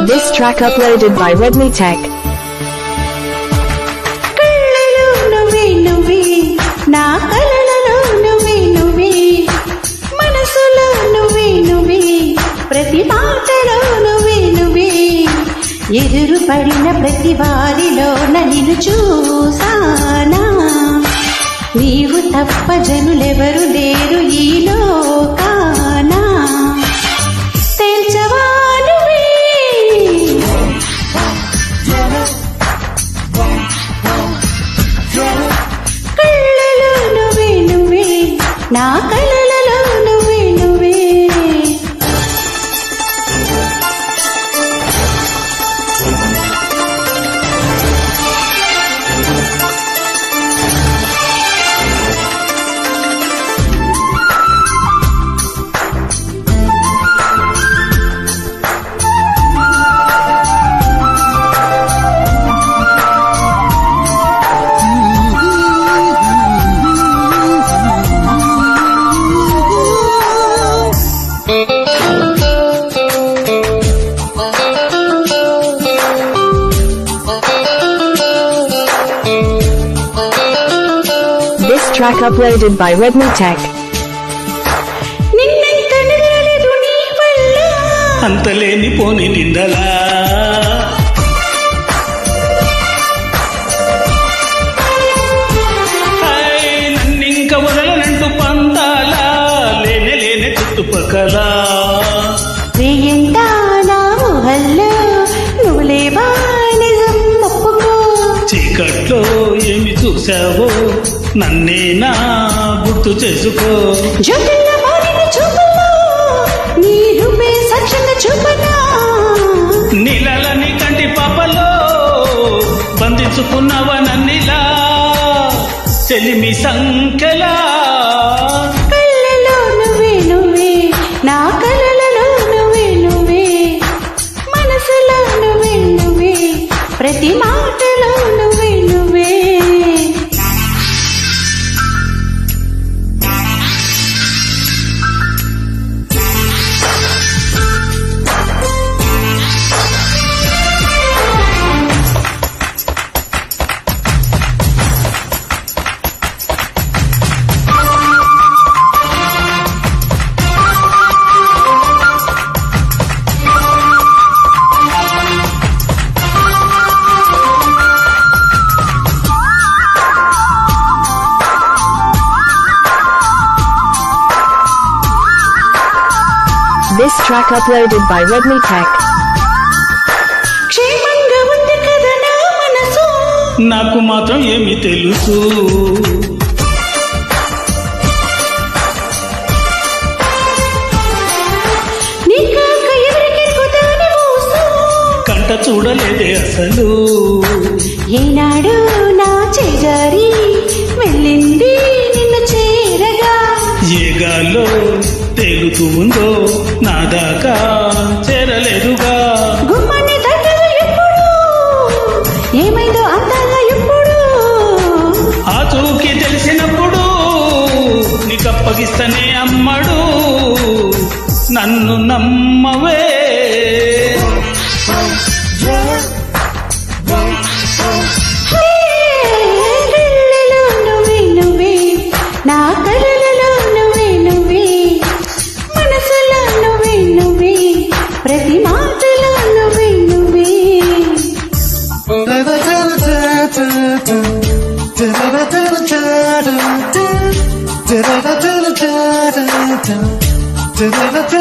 This track uploaded by Redmi Tech. కళ్ళలో నువ్వే నువ్వే నా కలలలో నువ్వే నువ్వే మనసులో నువ్వే నువ్వే ప్రతి మాటలో నువ్వే నువ్వే ఎదురు పడిన ప్రతి వారిలో నిన్ను చూసానా నీవు తప్ప జనులెవరు లేరు ఈ లోకానా తేల్చవా నువ్వే కళ్ళలో నువ్వే నువ్వే నా కలలలో నువ్వే నువ్వే This track uploaded by Redmi Tech. నిన్నెంత నిద్రలేదు నీ వల్ల అంతలేని పోని నిందలా నన్నింక వదలనంటూ పంతాలా లేనే లేనే చుట్టుపక్కల వేయంతా నా ఊహల్లో నువ్వు లేవా నిజం ఒప్పుకో చీకట్లో ఏమి చూసావో నన్నేనా గుర్తు చేసుకో జ్యోతిలో మారిన చూపులో నీ రూపే సాక్ష్యంగా చూపనా నీళ్ళని కంటి పాపలో బంధించుకున్నవ నన్నిలా చెలిమి సంఖ్యలా కళ్ళలో నువ్వే నువ్వే నా కలలలో నువ్వే నువ్వే మనసులో నువ్వే నువ్వే ప్రతి మాటలో నువ్వే నువ్వే This track uploaded by Redmi Tech. క్షేమంగా ఉంది కదా నా మనసు నాకు మాత్రం ఏమి తెలుసు నీకాక ఎవరికి కుదాని మోసు కంట చూడలేదే అసలు ఏనాడు నా చేజారి వెళ్ళింది నిన్ను చేరగా ఏ గాల్లో తేలుతూ ఉందో నా దాకా చేరలేదుగా గుమ్మని తట్టగా ఎప్పుడు ఏమైందో అంతగా ఎప్పుడు ఆ చూకి తెలిసినప్పుడు నీకప్పగిస్తనే అమ్మడు నన్ను నమ్మవే కళ్ళలో నువ్వే నువ్వే నా కలలలో నువ్వే నువ్వే మనసులో నువ్వే నువ్వే ప్రతి మాటలో నువ్వే నువ్వే Da da da da da da da da da da da da da da